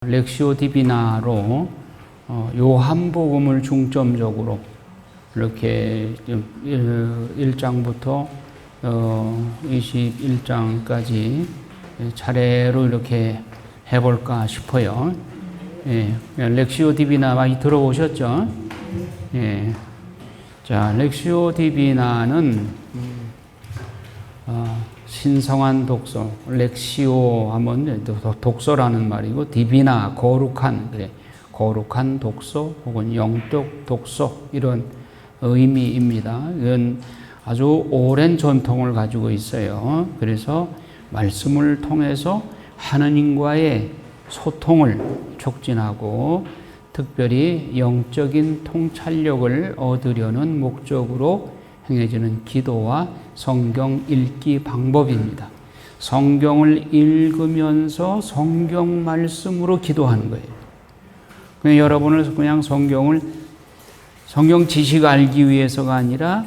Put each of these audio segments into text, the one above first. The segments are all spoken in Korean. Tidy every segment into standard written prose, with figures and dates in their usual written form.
렉시오 디비나로 요한복음을 중점적으로 이렇게 1장부터 21장까지 차례로 이렇게 해볼까 싶어요. 예, 렉시오 디비나 많이 들어보셨죠? 예. 자, 렉시오 디비나는 신성한 독서, 렉시오 하면 독서라는 말이고, 디비나 거룩한, 그래, 거룩한 독서 혹은 영적 독서 이런 의미입니다. 이건 아주 오랜 전통을 가지고 있어요. 그래서 말씀을 통해서 하느님과의 소통을 촉진하고 특별히 영적인 통찰력을 얻으려는 목적으로 행해지는 기도와 성경 읽기 방법입니다. 성경을 읽으면서 성경 말씀으로 기도하는 거예요. 그냥 여러분을 그냥 성경 지식 알기 위해서가 아니라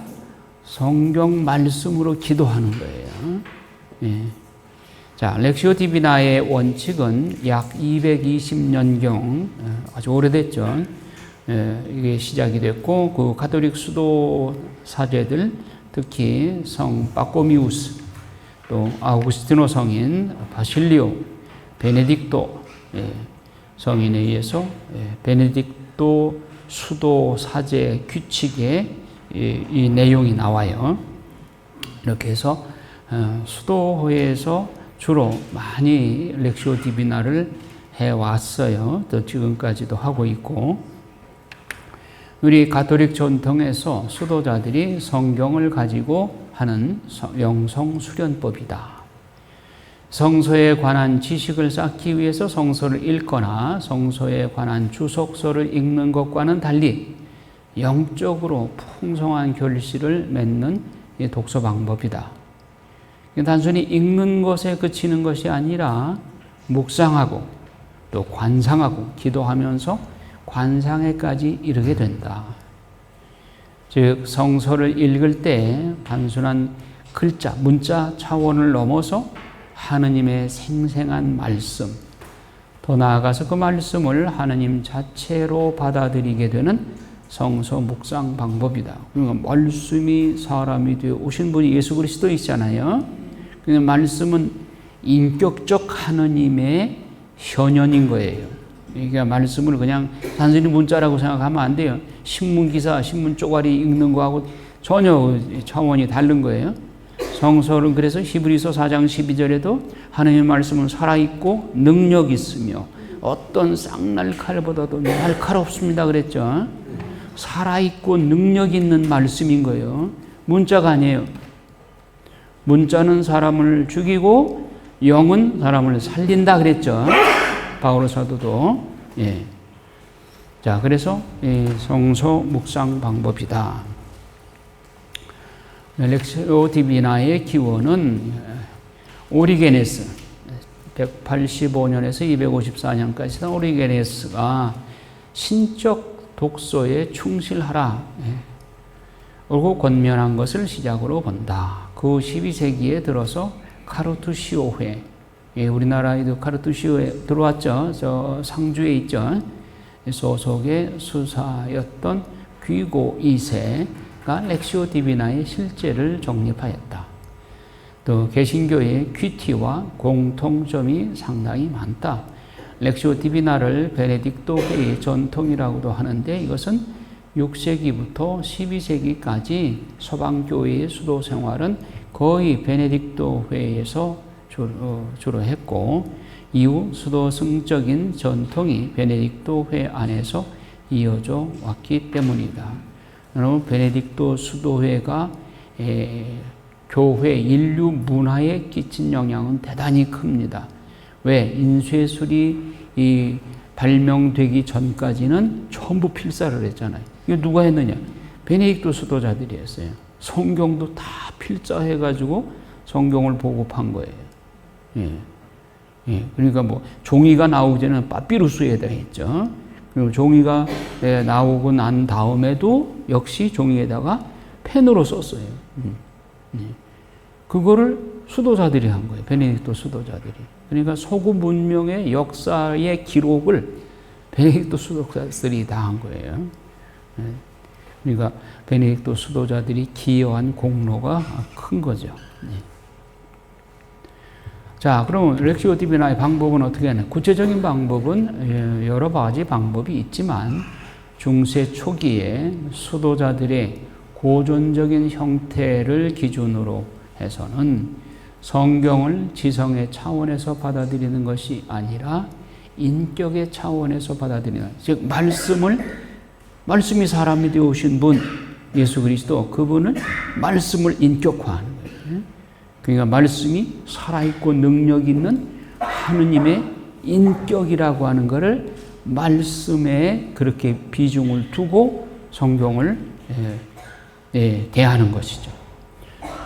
성경 말씀으로 기도하는 거예요. 예. 자, 렉시오 디비나의 원칙은 약 220년경, 아주 오래됐죠. 이게 시작이 됐고, 그 가톨릭 수도 사제들, 특히 성 바꼬미우스, 또 아우구스티노 성인, 바실리오, 베네딕토 성인에 의해서 베네딕토 수도 사제 규칙에 이 내용이 나와요. 이렇게 해서 수도회에서 주로 많이 렉시오 디비나를 해왔어요. 또 지금까지도 하고 있고, 우리 가톨릭 전통에서 수도자들이 성경을 가지고 하는 영성 수련법이다. 성서에 관한 지식을 쌓기 위해서 성서를 읽거나 성서에 관한 주석서를 읽는 것과는 달리 영적으로 풍성한 결실을 맺는 독서 방법이다. 단순히 읽는 것에 그치는 것이 아니라 묵상하고 또 관상하고 기도하면서 관상에까지 이르게 된다. 즉 성서를 읽을 때 단순한 글자, 문자 차원을 넘어서 하느님의 생생한 말씀, 더 나아가서 그 말씀을 하느님 자체로 받아들이게 되는 성서 묵상 방법이다. 그러니까 말씀이 사람이 되어 오신 분이 예수 그리스도이잖아요. 그냥 말씀은 인격적 하느님의 현현인 거예요. 그러니까 말씀을 그냥 단순히 문자라고 생각하면 안 돼요. 신문 기사, 신문 쪼가리 읽는 거하고 전혀 차원이 다른 거예요. 성서는 그래서 히브리서 4장 12절에도 하느님의 말씀은 살아있고 능력 있으며 어떤 쌍날 칼보다도 날카롭습니다 그랬죠. 살아있고 능력 있는 말씀인 거예요. 문자가 아니에요. 문자는 사람을 죽이고 영은 사람을 살린다 그랬죠. 바오로 사도도. 예. 자, 그래서 성서 묵상 방법이다. 렉시오 디비나의 기원은 오리게네스 185년에서 254년까지 오리게네스가 신적 독서에 충실하라 고 권면한 것을 시작으로 본다. 그 12세기에 들어서 카르투시오회, 우리나라에도 카르투시오회 들어왔죠. 저 상주에 있죠. 소속의 수사였던 귀고 2세가 렉시오 디비나의 실제를 정립하였다. 또 개신교의 귀티와 공통점이 상당히 많다. 렉시오 디비나를 베네딕토회의 전통이라고도 하는데 이것은 6세기부터 12세기까지 서방교회의 수도 생활은 거의 베네딕토회에서 주로 했고 이후 수도승적인 전통이 베네딕토회 안에서 이어져 왔기 때문이다. 여러분, 베네딕토 수도회가 교회 인류 문화에 끼친 영향은 대단히 큽니다. 왜? 인쇄술이 발명되기 전까지는 전부 필사를 했잖아요. 이거 누가 했느냐? 베네딕토 수도자들이 했어요. 성경도 다 필사해가지고 성경을 보급한 거예요. 예. 예. 그러니까 뭐 종이가 나오기 전에는 파피루스에다 했죠. 그리고 종이가 나오고 난 다음에도 역시 종이에다가 펜으로 썼어요. 그거를 수도자들이 한 거예요. 베네딕토 수도자들이. 그러니까 소금 문명의 역사의 기록을 베네딕토 수도자들이 다 한 거예요. 그러니까 베네딕토 수도자들이 기여한 공로가 큰 거죠. 자, 그럼 렉시오 디비나의 방법은 어떻게 하냐? 구체적인 방법은 여러 가지 방법이 있지만 중세 초기에 수도자들의 고전적인 형태를 기준으로 해서는 성경을 지성의 차원에서 받아들이는 것이 아니라 인격의 차원에서 받아들이는, 즉 말씀이 사람이 되어 오신 분 예수 그리스도, 그분을 말씀을 인격화하는 거예요. 그러니까 말씀이 살아있고 능력 있는 하느님의 인격이라고 하는 것을 말씀에 그렇게 비중을 두고 성경을 대하는 것이죠.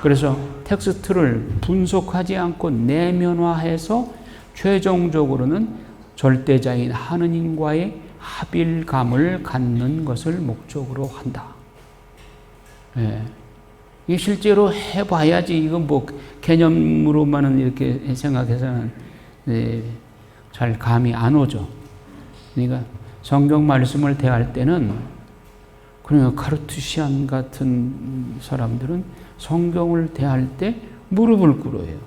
그래서 텍스트를 분석하지 않고 내면화해서 최종적으로는 절대자인 하느님과의 합일감을 갖는 것을 목적으로 한다. 이게 실제로 해봐야지, 이건 뭐 개념으로만은 이렇게 생각해서는 잘 감이 안 오죠. 그러니까 성경 말씀을 대할 때는, 그러니까 카르투시안 같은 사람들은 성경을 대할 때 무릎을 꿇어요.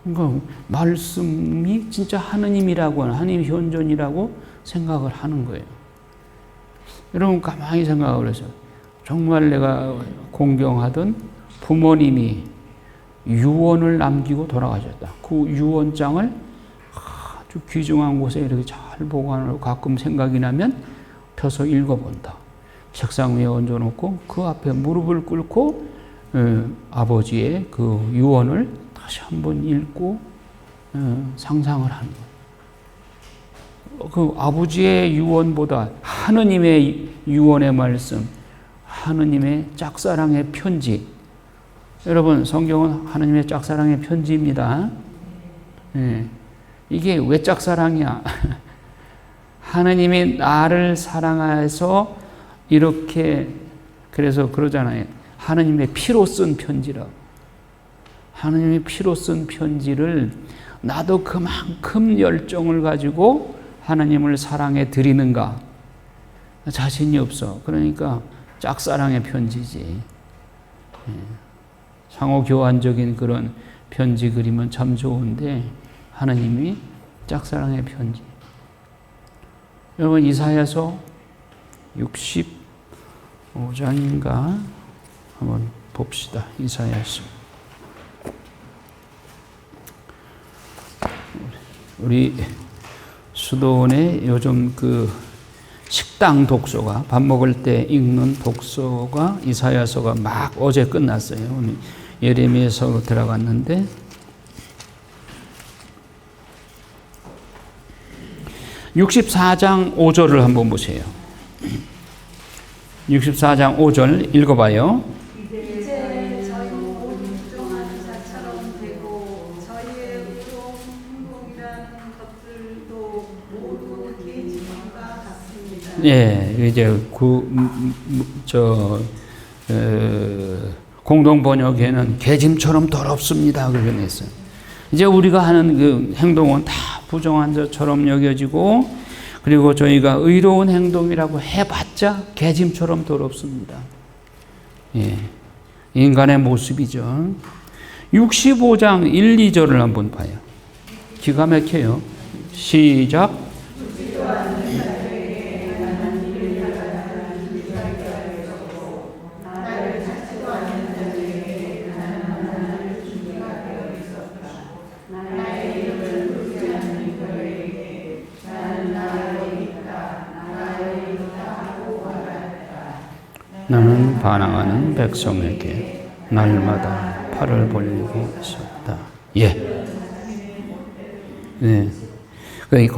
그러니까 말씀이 진짜 하느님이라고 하는, 하느님 현존이라고 생각을 하는 거예요. 여러분 가만히 생각을 해서, 정말 내가 공경하던 부모님이 유언을 남기고 돌아가셨다. 그 유언장을 아주 귀중한 곳에 이렇게 잘 보관하고 가끔 생각이 나면 펴서 읽어본다. 책상 위에 얹어놓고 그 앞에 무릎을 꿇고 아버지의 그 유언을 다시 한번 읽고 상상을 하는 거예요. 그 아버지의 유언보다 하느님의 유언의 말씀, 하느님의 짝사랑의 편지. 여러분, 성경은 하느님의 짝사랑의 편지입니다. 이게 왜 짝사랑이야? 하느님이 나를 사랑해서 이렇게, 그래서 그러잖아요. 하느님의 피로 쓴 편지라고. 하느님의 피로 쓴 편지를 나도 그만큼 열정을 가지고 하나님을 사랑해 드리는가? 자신이 없어. 그러니까 짝사랑의 편지지. 상호 교환적인 그런 편지 그리면 참 좋은데 하나님이 짝사랑의 편지. 여러분, 이사야서 65장인가 한번 봅시다. 이사야서. 우리 수도원에 요즘 그 식당 독서가, 밥 먹을 때 읽는 독서가 이사야서가 막 어제 끝났어요. 오늘 예레미야서로 들어갔는데, 64장 5절을 한번 보세요. 64장 5절 읽어봐요. 이제 저희는 부정하는 자처럼 되고 저희의 의로운 행동이라는 것들도 모두 계집과 같습니다. 예, 이제 공동 번역에는 개짐처럼 더럽습니다 그렇게 했어요. 이제 우리가 하는 그 행동은 다 부정한 자처럼 여겨지고, 그리고 저희가 의로운 행동이라고 해봤자 개짐처럼 더럽습니다. 예, 인간의 모습이죠. 65장 1, 2절을 한번 봐요. 기가 막혀요. 시작. 나는 반항하는 백성에게 날마다 팔을 벌리고 있었다. 예. 네.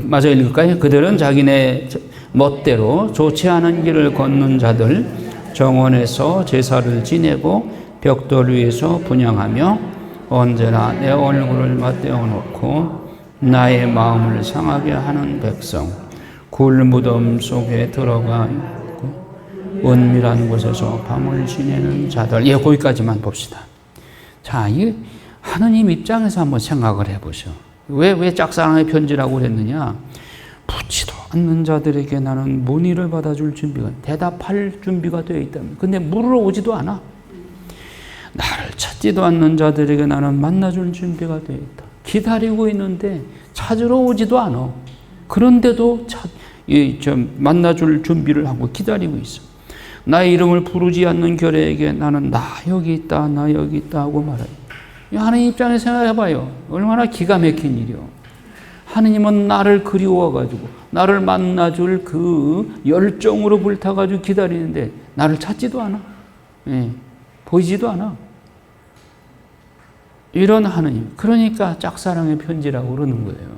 마저 읽을까요? 그들은 자기네 멋대로 좋지 않은 길을 걷는 자들, 정원에서 제사를 지내고 벽돌 위에서 분향하며 언제나 내 얼굴을 맞대어 놓고 나의 마음을 상하게 하는 백성, 굴무덤 속에 들어가 은밀한 곳에서 밤을 지내는 자들. 예, 거기까지만 봅시다. 자, 이 하느님 입장에서 한번 생각을 해보셔. 왜 짝사랑의 편지라고 그랬느냐? 묻지도 않는 자들에게 나는 문의를 받아줄 준비가, 대답할 준비가 되어 있다. 근데 물으러 오지도 않아. 나를 찾지도 않는 자들에게 나는 만나줄 준비가 되어 있다. 기다리고 있는데 찾으러 오지도 않아. 그런데도 만나줄 준비를 하고 기다리고 있어. 나의 이름을 부르지 않는 결에게 나는 나 여기 있다, 나 여기 있다 하고 말해요. 하나님 입장에 생각해봐요. 얼마나 기가 막힌 일이요. 하느님은 나를 그리워가지고 나를 만나줄 그 열정으로 불타가지고 기다리는데 나를 찾지도 않아. 보이지도 않아. 이런 하느님. 그러니까 짝사랑의 편지라고 그러는 거예요.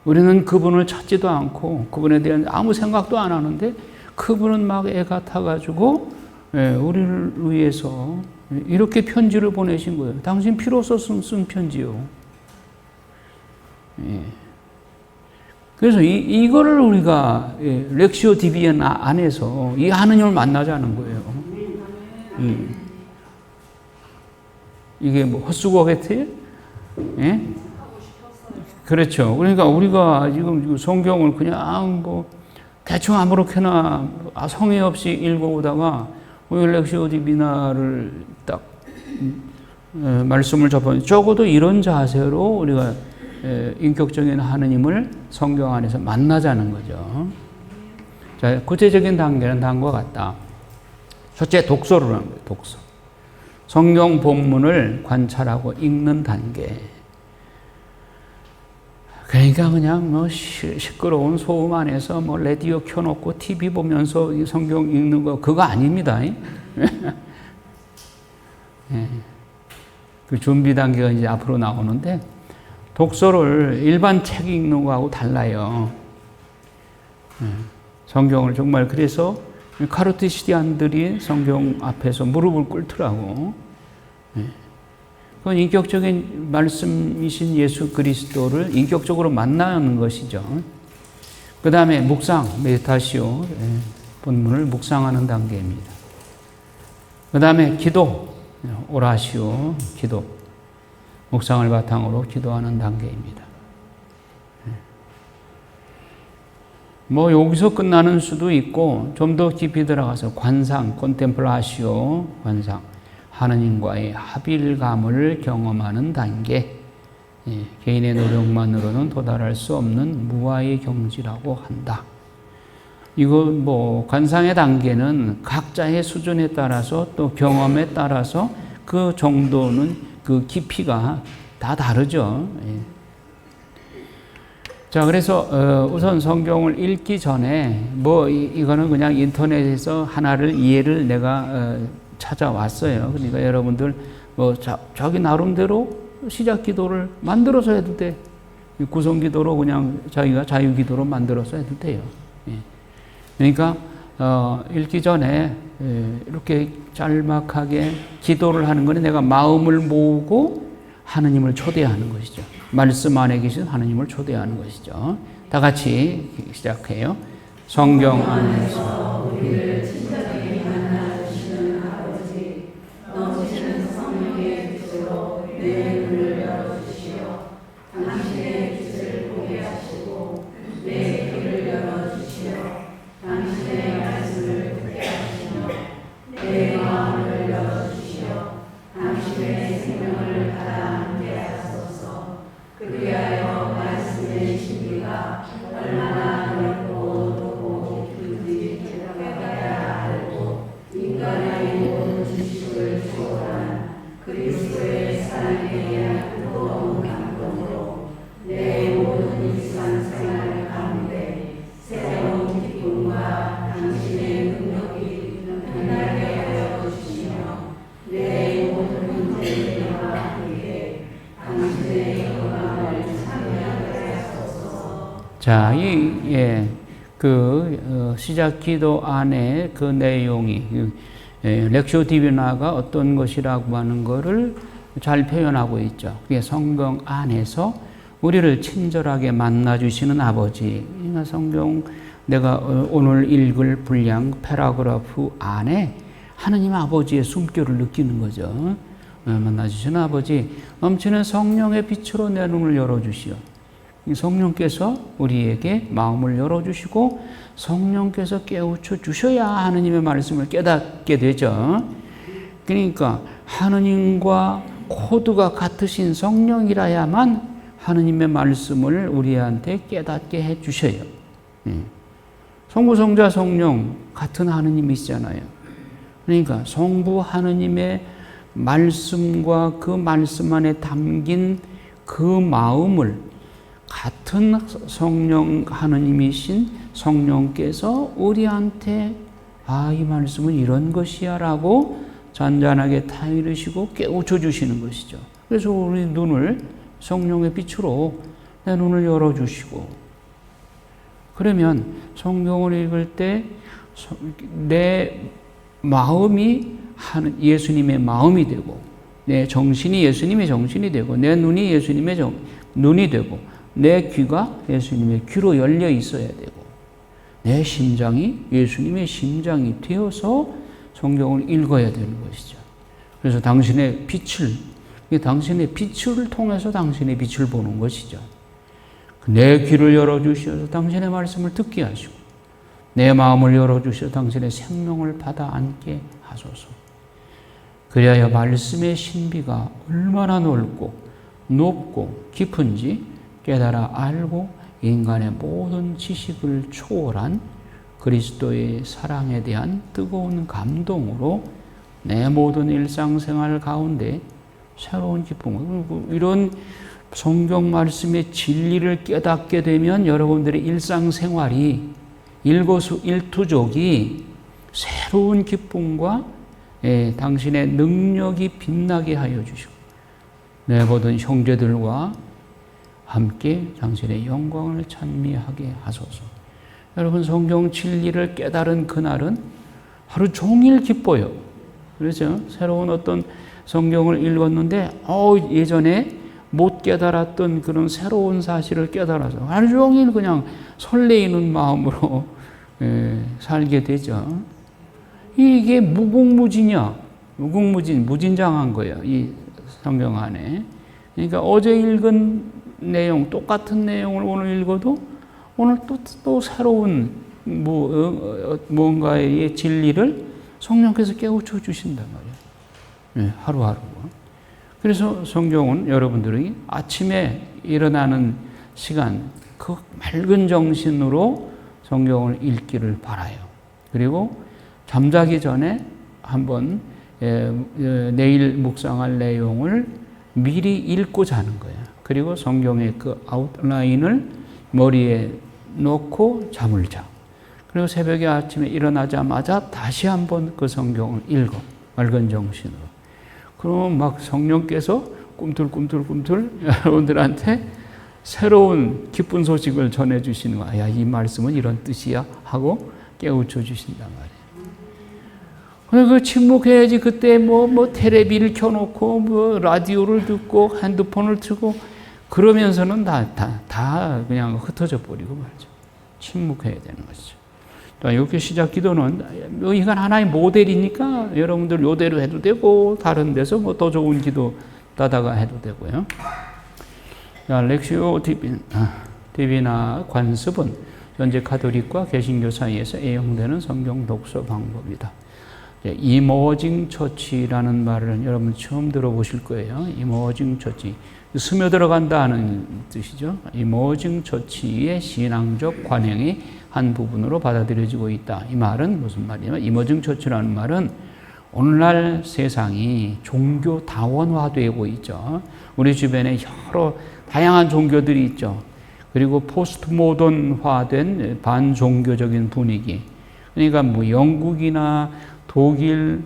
우리는 그분을 찾지도 않고 그분에 대한 아무 생각도 안 하는데 그분은 막 애가 타가지고 우리를 위해서 이렇게 편지를 보내신 거예요. 당신 필요서 쓴 편지요. 그래서 이거를 우리가 렉시오 디비엔 안에서 이 하느님을 만나자는 거예요. 이게 뭐 헛수고겠지? 예? 그렇죠. 그러니까 우리가 지금 성경을 그냥 뭐 대충 아무렇게나 성의 없이 읽어오다가 렉시오 디비나를 딱 말씀을 접하면 적어도 이런 자세로 우리가 인격적인 하느님을 성경 안에서 만나자는 거죠. 자, 구체적인 단계는 다음과 같다. 첫째, 독서를 하는 거예요. 독서. 성경 본문을 관찰하고 읽는 단계. 그러니까 그냥 뭐 시끄러운 소음 안에서 뭐 라디오 켜놓고 TV 보면서 성경 읽는 거 그거 아닙니다. 그 준비 단계가 이제 앞으로 나오는데 독서를 일반 책 읽는 거하고 달라요. 성경을 정말 그래서 카르티시디안들이 성경 앞에서 무릎을 꿇더라고. 그건 인격적인 말씀이신 예수 그리스도를 인격적으로 만나는 것이죠. 그 다음에 묵상, 메디타시오, 본문을 묵상하는 단계입니다. 그 다음에 기도, 오라시오, 기도, 묵상을 바탕으로 기도하는 단계입니다. 뭐 여기서 끝나는 수도 있고 좀 더 깊이 들어가서 관상, 콘템플라시오, 관상, 하느님과의 합일감을 경험하는 단계. 개인의 노력만으로는 도달할 수 없는 무아의 경지라고 한다. 이거 뭐 관상의 단계는 각자의 수준에 따라서 또 경험에 따라서 그 정도는 그 깊이가 다 다르죠. 자, 그래서 우선 성경을 읽기 전에 뭐 이거는 그냥 인터넷에서 하나를 예를 내가 찾아왔어요. 그러니까 여러분들 뭐 자기 나름대로 시작 기도를 만들어서 해도 돼. 구성 기도로 그냥 자기가 자유 기도로 만들어서 해도 돼요. 그러니까 읽기 전에 이렇게 짤막하게 기도를 하는 거는 내가 마음을 모으고 하느님을 초대하는 것이죠. 말씀 안에 계신 하느님을 초대하는 것이죠. 다 같이 시작해요. 성경 안에서 우리를 친절하게 만나주시는 아버지, 넘치는 성령의 빛으로 내 눈을 열어주시어 당신의 빛을 보게 하시고 내 귀를 열어주시어 당신의 말씀을 듣게 하시며 내 마음을 열어주시어 당신의 생명을 받아 함께 하소서. 그리하여 말씀의 진리가 얼마나 넓고 높고 깊은지 깨달아 알고 인간의 모든 지식을 초월한 그리스도의 사랑에 대한 뜨거운 감동으로 내 모든 일상생활 가운데 새로운 기쁨과 당신의 능력이 빛나게 하여 주시며 내 모든 문제들과 함께 당신의 영광을 찬양하게 하소서. 자, 시작 기도 안에 그 내용이 렉시오 디비나가 어떤 것이라고 하는 것을 잘 표현하고 있죠. 그게 성경 안에서 우리를 친절하게 만나주시는 아버지. 그러니까 성경 내가 오늘 읽을 분량 패러그래프 안에 하느님 아버지의 숨결을 느끼는 거죠. 만나주시는 아버지, 넘치는 성령의 빛으로 내 눈을 열어주시오. 성령께서 우리에게 마음을 열어주시고 성령께서 깨우쳐 주셔야 하느님의 말씀을 깨닫게 되죠. 그러니까 하느님과 코드가 같으신 성령이라야만 하느님의 말씀을 우리한테 깨닫게 해 주셔요. 성부, 성자, 성령 같은 하느님이시잖아요. 그러니까 성부 하느님의 말씀과 그 말씀 안에 담긴 그 마음을 같은 성령 하느님이신 성령께서 우리한테 이 말씀은 이런 것이야 라고 잔잔하게 타이르시고 깨우쳐 주시는 것이죠. 그래서 우리 눈을 성령의 빛으로 내 눈을 열어주시고, 그러면 성경을 읽을 때 내 마음이 예수님의 마음이 되고, 내 정신이 예수님의 정신이 되고, 내 눈이 예수님의 눈이 되고, 내 귀가 예수님의 귀로 열려 있어야 되고, 내 심장이 예수님의 심장이 되어서 성경을 읽어야 되는 것이죠. 그래서 당신의 빛을 통해서 당신의 빛을 보는 것이죠. 내 귀를 열어주셔서 당신의 말씀을 듣게 하시고, 내 마음을 열어주셔서 당신의 생명을 받아 안게 하소서. 그리하여 말씀의 신비가 얼마나 넓고 높고 깊은지 깨달아 알고 인간의 모든 지식을 초월한 그리스도의 사랑에 대한 뜨거운 감동으로 내 모든 일상생활 가운데 새로운 기쁨, 이런 성경 말씀의 진리를 깨닫게 되면 여러분들의 일상생활이 일거수일투족이 새로운 기쁨과 당신의 능력이 빛나게 하여 주시고, 내 모든 형제들과 함께 당신의 영광을 찬미하게 하소서. 여러분, 성경 진리를 깨달은 그날은 하루 종일 기뻐요. 그렇죠? 새로운 어떤 성경을 읽었는데 예전에 못 깨달았던 그런 새로운 사실을 깨달아서 하루 종일 그냥 설레이는 마음으로 살게 되죠. 이게 무궁무진장한 거예요. 이 성경 안에. 그러니까 어제 읽은 내용, 똑같은 내용을 오늘 읽어도 오늘 또 새로운 뭔가의 진리를 성령께서 깨우쳐 주신단 말이에요. 하루하루. 그래서 성경은 여러분들이 아침에 일어나는 시간, 그 맑은 정신으로 성경을 읽기를 바라요. 그리고 잠자기 전에 한번 내일 묵상할 내용을 미리 읽고 자는 거예요. 그리고 성경의 그 아웃라인을 머리에 놓고 잠을 자. 그리고 새벽에 아침에 일어나자마자 다시 한번 그 성경을 읽어. 맑은 정신으로. 그러면 막 성령께서 꿈틀꿈틀 여러분들한테 새로운 기쁜 소식을 전해주시는 거야. 이 말씀은 이런 뜻이야 하고 깨우쳐 주신단 말이에요. 그 침묵해야지. 그때 텔레비를 켜놓고 라디오를 듣고 핸드폰을 틀고 그러면서는 다 그냥 흩어져 버리고 말이죠. 침묵해야 되는 것이죠. 또 이렇게 시작 기도는 이건 하나의 모델이니까 여러분들 요대로 해도 되고 다른 데서 더 좋은 기도 따다가 해도 되고요. 렉시오 TV나 관습은 현재 카톨릭과 개신교 사이에서 애용되는 성경 독서 방법이다. 이머징 처치라는 말을 여러분 처음 들어보실 거예요. 이머징 처치. 스며들어간다 하는 뜻이죠. 이머징 처치의 신앙적 관행의 한 부분으로 받아들여지고 있다. 이 말은 무슨 말이냐면, 이머징 처치라는 말은 오늘날 세상이 종교 다원화되고 있죠. 우리 주변에 여러 다양한 종교들이 있죠. 그리고 포스트 모던화된 반종교적인 분위기. 그러니까 영국이나 독일,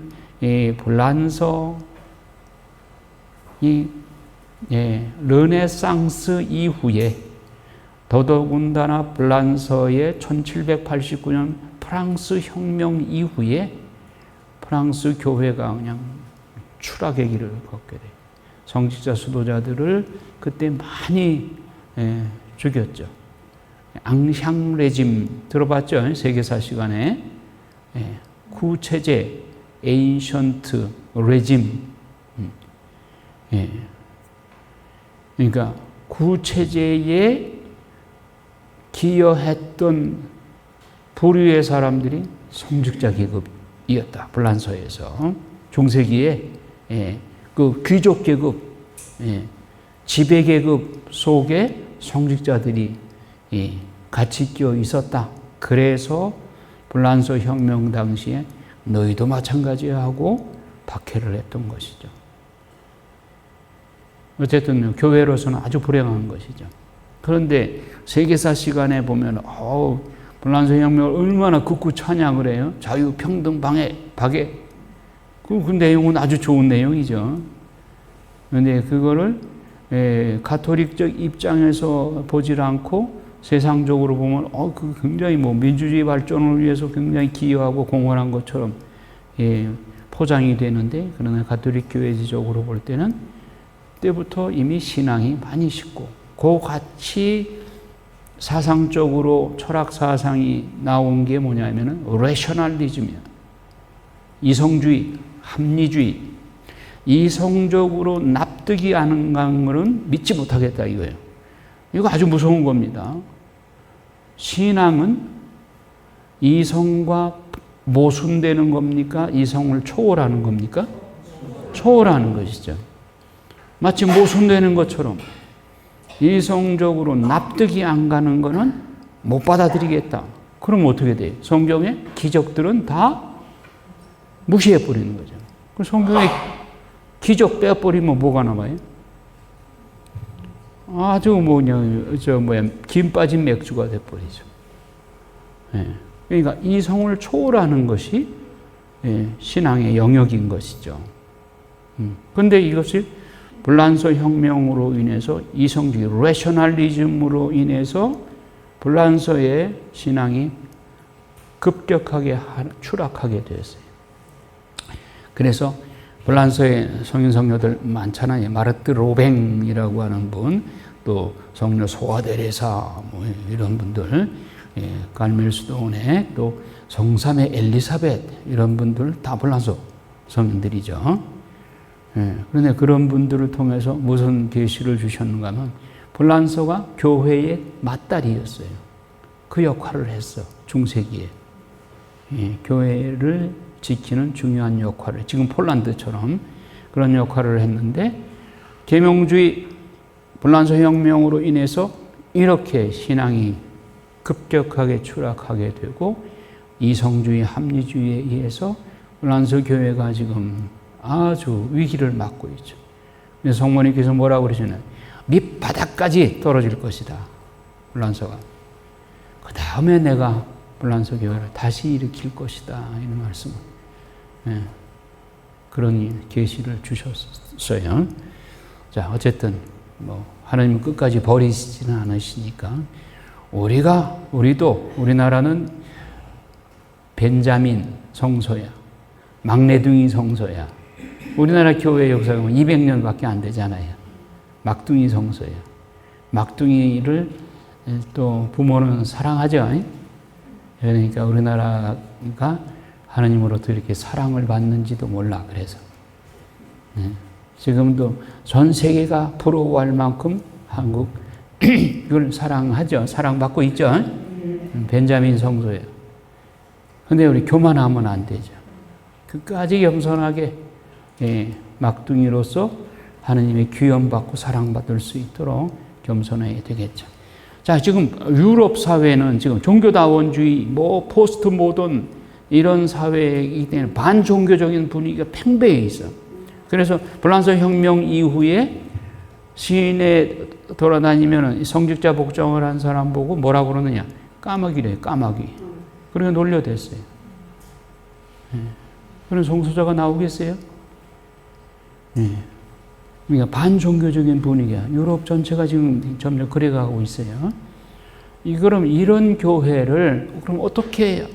폴란서, 르네상스 이후에 더더군다나 프랑스의 1789년 프랑스 혁명 이후에 프랑스 교회가 그냥 추락의 길을 걷게 돼요. 성직자 수도자들을 그때 많이 죽였죠. 앙샹 레짐 들어봤죠? 세계사 시간에. 구체제, 에인션트 레짐, 예. 그러니까 구체제에 기여했던 부류의 사람들이 성직자 계급이었다. 불란서에서 중세기에 그 귀족 계급, 지배 계급 속에 성직자들이 같이 끼어 있었다. 그래서 불란서 혁명 당시에 너희도 마찬가지야 하고 박해를 했던 것이죠. 어쨌든 교회로서는 아주 불행한 것이죠. 그런데 세계사 시간에 보면 불란서 혁명을 얼마나 극구 찬양을 해요. 자유, 평등, 박애. 그 내용은 아주 좋은 내용이죠. 그런데 그거를 가톨릭적 입장에서 보질 않고 세상적으로 보면 그 굉장히 민주주의 발전을 위해서 굉장히 기여하고 공헌한 것처럼 포장이 되는데, 그러나 가톨릭 교회적으로 볼 때는 때부터 이미 신앙이 많이 식고 그 같이 사상적으로 철학 사상이 나온 게 뭐냐면은 레셔널리즘이야. 이성주의, 합리주의. 이성적으로 납득이 안 가는 것은 믿지 못하겠다 이거예요. 이거 아주 무서운 겁니다. 신앙은 이성과 모순되는 겁니까? 이성을 초월하는 겁니까? 초월하는 것이죠. 마치 모순되는 것처럼 이성적으로 납득이 안 가는 거는 못 받아들이겠다. 그럼 어떻게 돼요? 성경의 기적들은 다 무시해버리는 거죠. 그 성경의 기적 빼버리면 뭐가 남아요? 아주 김 빠진 맥주가 돼버리죠. 그러니까 이성을 초월하는 것이 신앙의 영역인 것이죠. 그런데 이것이 불란서 혁명으로 인해서 이성주의, 레셔널리즘으로 인해서 불란서의 신앙이 급격하게 추락하게 되었어요. 그래서 불란서에 성인 성녀들 많잖아요. 마르트 로뱅이라고 하는 분, 또 성녀 소아데레사 이런 분들, 갈멜스도네, 또 성삼의 엘리사벳 이런 분들 다 불란서 성인들이죠. 그런데 그런 분들을 통해서 무슨 계시를 주셨는가 하면 불란서가 교회의 맏딸이었어요. 그 역할을 했어. 중세기에. 교회를 지키는 중요한 역할을, 지금 폴란드처럼 그런 역할을 했는데, 계명주의 불란서 혁명으로 인해서 이렇게 신앙이 급격하게 추락하게 되고 이성주의, 합리주의에 의해서 불란서 교회가 지금 아주 위기를 맞고 있죠. 그래서 성모님께서 뭐라고 그러시나요? 밑바닥까지 떨어질 것이다. 불란서가. 그 다음에 내가 불란서 교회를 다시 일으킬 것이다. 이런 말씀을. 그런 계시를 주셨어요. 자, 어쨌든 하나님은 끝까지 버리시지는 않으시니까 우리나라는 벤자민 성소야. 막내둥이 성소야. 우리나라 교회 역사가 200년밖에 안 되잖아요. 막둥이 성소야. 막둥이를 또 부모는 사랑하죠. 그러니까 우리나라가 하나님으로부터 이렇게 사랑을 받는지도 몰라. 그래서 지금도 전 세계가 부러워할 만큼 한국 이걸 사랑하죠. 사랑받고 있죠. 벤자민 성소예요. 근데 우리 교만하면 안 되죠. 끝까지 겸손하게 막둥이로서 하나님의 귀염받고 사랑받을 수 있도록 겸손해야 되겠죠. 자, 지금 유럽 사회는 지금 종교다원주의, 포스트 모던 이런 사회이기 때문에 반종교적인 분위기가 팽배해 있어. 그래서 불란서 혁명 이후에 시내 돌아다니면 성직자 복종을 한 사람 보고 뭐라고 그러느냐? 까마귀래, 까마귀. 그래서 놀려댔어요. 그런 성소자가 나오겠어요? 그러니까 반종교적인 분위기야. 유럽 전체가 지금 점점 그래가고 있어요. 그럼 이런 교회를 그럼 어떻게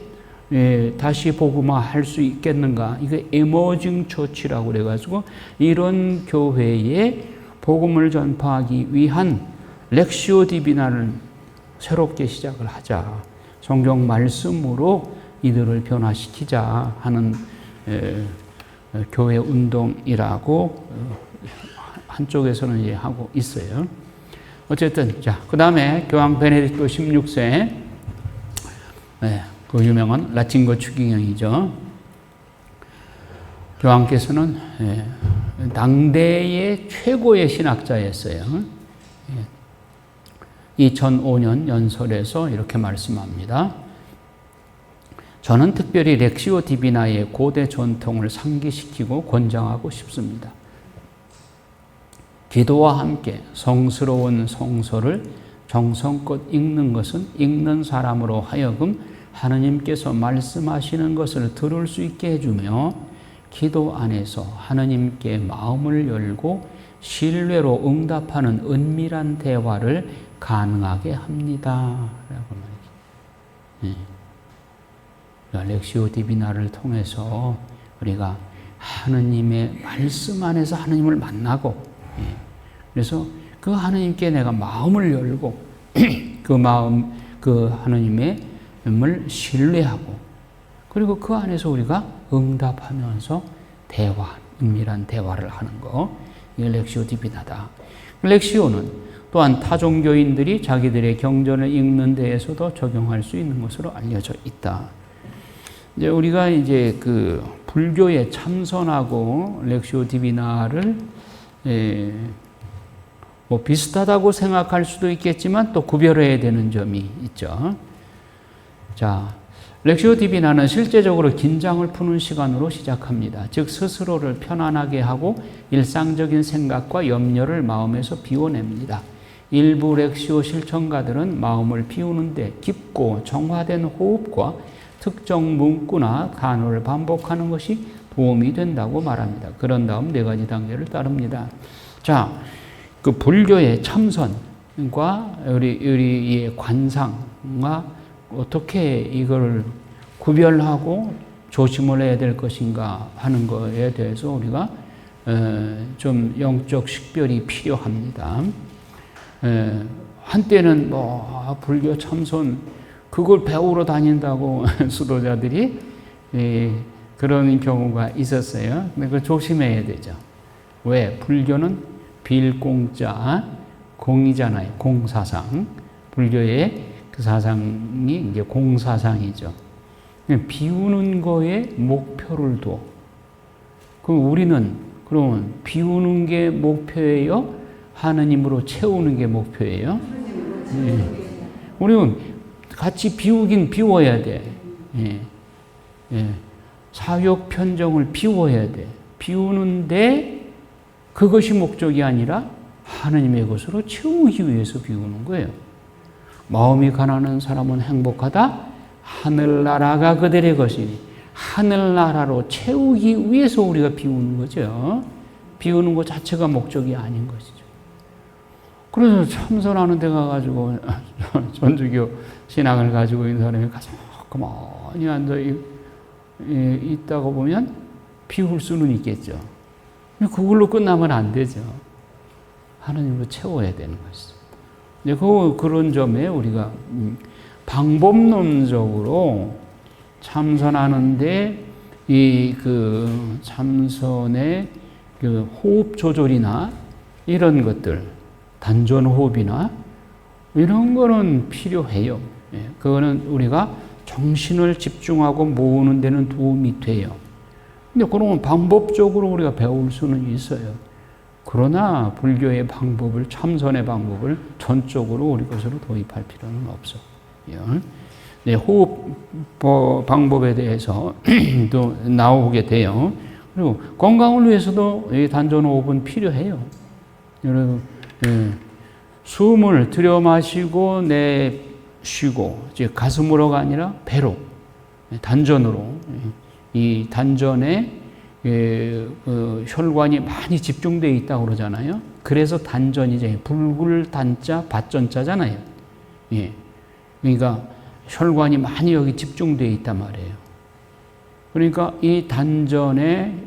다시 복음화할 수 있겠는가? 이게 에머징 처치라고 그래가지고 이런 교회에 복음을 전파하기 위한 렉시오 디비나를 새롭게 시작을 하자. 성경 말씀으로 이들을 변화시키자 하는 교회 운동이라고 한쪽에서는 이제 하고 있어요. 어쨌든 자, 그다음에 교황 베네딕토 16세, 네, 그 유명한 라틴어 추기경이죠. 교황께서는 당대의 최고의 신학자였어요. 2005년 연설에서 이렇게 말씀합니다. 저는 특별히 렉시오 디비나의 고대 전통을 상기시키고 권장하고 싶습니다. 기도와 함께 성스러운 성서를 정성껏 읽는 것은 읽는 사람으로 하여금 하느님께서 말씀하시는 것을 들을 수 있게 해주며 기도 안에서 하느님께 마음을 열고 신뢰로 응답하는 은밀한 대화를 가능하게 합니다. 라고 말이죠. 렉시오 디비나를 통해서 우리가 하느님의 말씀 안에서 하느님을 만나고, 그래서 그 하느님께 내가 마음을 열고 그 하느님의 을 신뢰하고, 그리고 그 안에서 우리가 응답하면서 은밀한 대화를 하는 거, 이게 렉시오 디비나다. 렉시오는 또한 타종교인들이 자기들의 경전을 읽는 데에서도 적용할 수 있는 것으로 알려져 있다. 이제 우리가 이제 그 불교에 참선하고 렉시오 디비나를 뭐 비슷하다고 생각할 수도 있겠지만 또 구별해야 되는 점이 있죠. 자, 렉시오 디비나는 실제적으로 긴장을 푸는 시간으로 시작합니다. 즉 스스로를 편안하게 하고 일상적인 생각과 염려를 마음에서 비워냅니다. 일부 렉시오 실천가들은 마음을 비우는데 깊고 정화된 호흡과 특정 문구나 단어를 반복하는 것이 도움이 된다고 말합니다. 그런 다음 4가지 단계를 따릅니다. 자, 그 불교의 참선과 우리의 관상과 어떻게 이걸 구별하고 조심을 해야 될 것인가 하는 거에 대해서 우리가 좀 영적 식별이 필요합니다. 한때는 불교 참선 그걸 배우러 다닌다고 수도자들이 그런 경우가 있었어요. 근데 그걸 조심해야 되죠. 왜? 불교는 빌공자 공이잖아요. 공사상. 불교의 그 사상이 이제 공사상이죠. 비우는 거에 목표를 둬. 그럼 우리는 그러면 비우는 게 목표예요? 하느님으로 채우는 게 목표예요? 네. 우리는 같이 비우긴 비워야 돼. 사욕 편정을 비워야 돼. 비우는데 그것이 목적이 아니라 하느님의 것으로 채우기 위해서 비우는 거예요. 마음이 가난한 사람은 행복하다. 하늘나라가 그들의 것이니 하늘나라로 채우기 위해서 우리가 비우는 거죠. 비우는 것 자체가 목적이 아닌 것이죠. 그래서 참선하는 데 가가지고 전주교 신앙을 가지고 있는 사람이 가서 가만히 앉아 있다가 보면 비울 수는 있겠죠. 그걸로 끝나면 안 되죠. 하나님으로 채워야 되는 것이죠. 그런 점에 우리가 방법론적으로 참선하는데 그 참선의 그 호흡 조절이나 이런 것들, 단전 호흡이나 이런 거는 필요해요. 그거는 우리가 정신을 집중하고 모으는 데는 도움이 돼요. 근데 그러면 방법적으로 우리가 배울 수는 있어요. 그러나 불교의 방법을, 참선의 방법을 전적으로 우리 것으로 도입할 필요는 없어요. 네, 호흡 방법에 대해서 또 나오게 돼요. 그리고 건강을 위해서도 이 단전 호흡은 필요해요. 여러분, 숨을 들여 마시고 내쉬고, 즉 가슴으로가 아니라 배로, 단전으로, 이 단전에 혈관이 많이 집중되어 있다고 그러잖아요. 그래서 단전이죠. 불굴 단자, 밭전자잖아요. 예. 그러니까 혈관이 많이 여기 집중되어 있단 말이에요. 그러니까 이 단전으로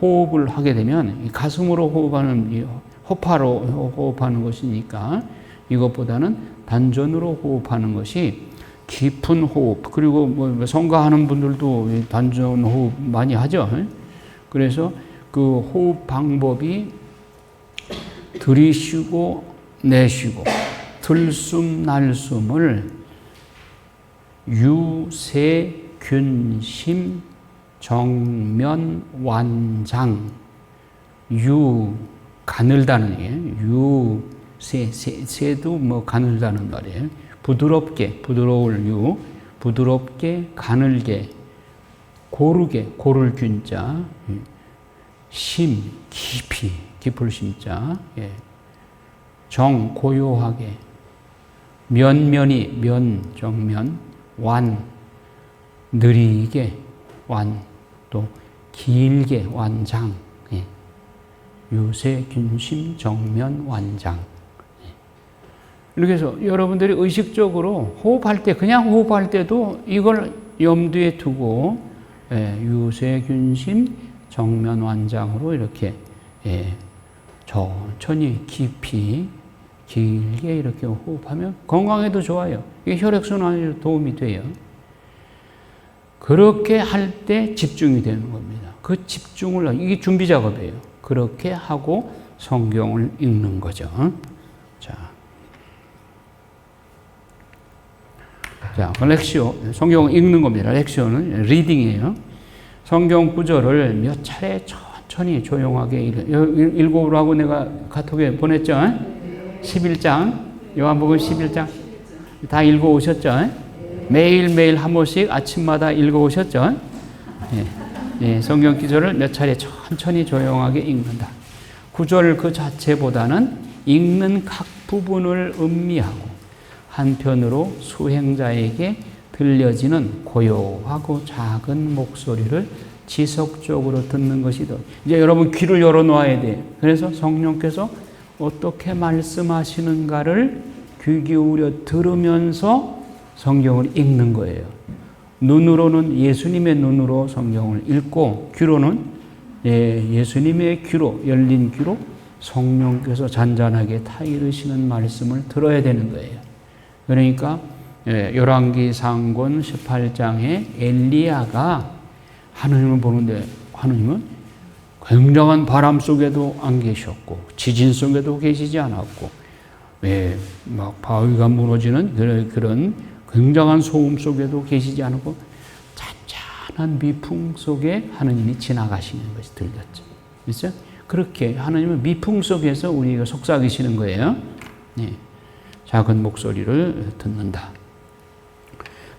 호흡을 하게 되면, 가슴으로 호흡하는, 호파로 호흡하는 것이니까 이것보다는 단전으로 호흡하는 것이 깊은 호흡, 그리고 뭐 성가하는 분들도 단전 호흡 많이 하죠. 그래서 그 호흡 방법이 들이쉬고 내쉬고 들숨 날숨을 유세균심 정면완장. 유 가늘다는 얘기예요. 세도 뭐 가늘다는 말이에요. 부드럽게, 부드러울 유, 부드럽게, 가늘게, 고르게, 고를 균자, 심, 깊이, 깊을 심자, 예. 정, 고요하게, 면면이, 면, 정면, 완, 느리게, 완, 또 길게, 완장, 예. 유세, 균심, 정면, 완장. 이렇게 해서 여러분들이 의식적으로 호흡할 때, 그냥 호흡할 때도 이걸 염두에 두고, 예, 유세, 균심, 정면, 완장으로 이렇게, 예, 천천히 깊이, 길게 이렇게 호흡하면 건강에도 좋아요. 이게 혈액순환에 도움이 돼요. 그렇게 할 때 집중이 되는 겁니다. 그 집중을, 이게 준비 작업이에요. 그렇게 하고 성경을 읽는 거죠. 자, 렉시오. 성경 읽는 겁니다. 렉시오는 리딩이에요. 성경 구절을 몇 차례 천천히 조용하게 읽어보라고 내가 카톡에 보냈죠. 11장, 요한복음 11장 다 읽어오셨죠. 매일매일 한 번씩 아침마다 읽어오셨죠. 예, 성경 구절을 몇 차례 천천히 조용하게 읽는다. 구절 그 자체보다는 읽는 각 부분을 음미하고 한편으로 수행자에게 들려지는 고요하고 작은 목소리를 지속적으로 듣는 것이 더. 이제 여러분 귀를 열어놓아야 돼요. 그래서 성령께서 어떻게 말씀하시는가를 귀 기울여 들으면서 성경을 읽는 거예요. 눈으로는 예수님의 눈으로 성경을 읽고 귀로는 예수님의 귀로, 열린 귀로 성령께서 잔잔하게 타이르시는 말씀을 들어야 되는 거예요. 그러니까 열왕기 상권 18장에 엘리야가 하느님을 보는데 하느님은 굉장한 바람 속에도 안 계셨고 지진 속에도 계시지 않았고 막 바위가 무너지는 그런 굉장한 소음 속에도 계시지 않고 잔잔한 미풍 속에 하느님이 지나가시는 것이 들렸죠. 그렇죠? 그렇게 하느님은 미풍 속에서 우리가 속삭이시는 거예요. 네. 작은 목소리를 듣는다.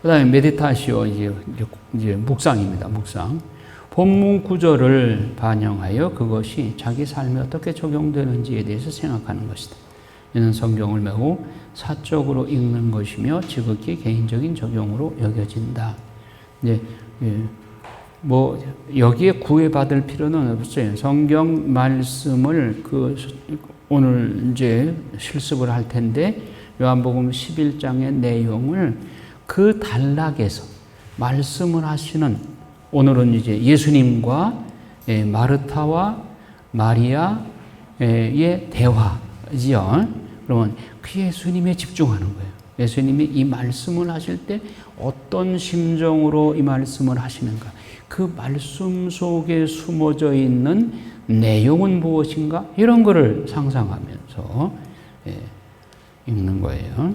그 다음에 메디타시오, 이제 묵상입니다. 묵상. 본문 구절을 반영하여 그것이 자기 삶에 어떻게 적용되는지에 대해서 생각하는 것이다. 이는 성경을 매우 사적으로 읽는 것이며 지극히 개인적인 적용으로 여겨진다. 이제, 뭐, 여기에 구애받을 필요는 없어요. 성경 말씀을 오늘 이제 실습을 할 텐데, 요한복음 11장의 내용을 그 단락에서 말씀을 하시는, 오늘은 이제 예수님과 마르타와 마리아의 대화지요. 그러면 그 예수님에 집중하는 거예요. 예수님이 이 말씀을 하실 때 어떤 심정으로 이 말씀을 하시는가, 그 말씀 속에 숨어져 있는 내용은 무엇인가, 이런 거를 상상하면서 읽는 거예요.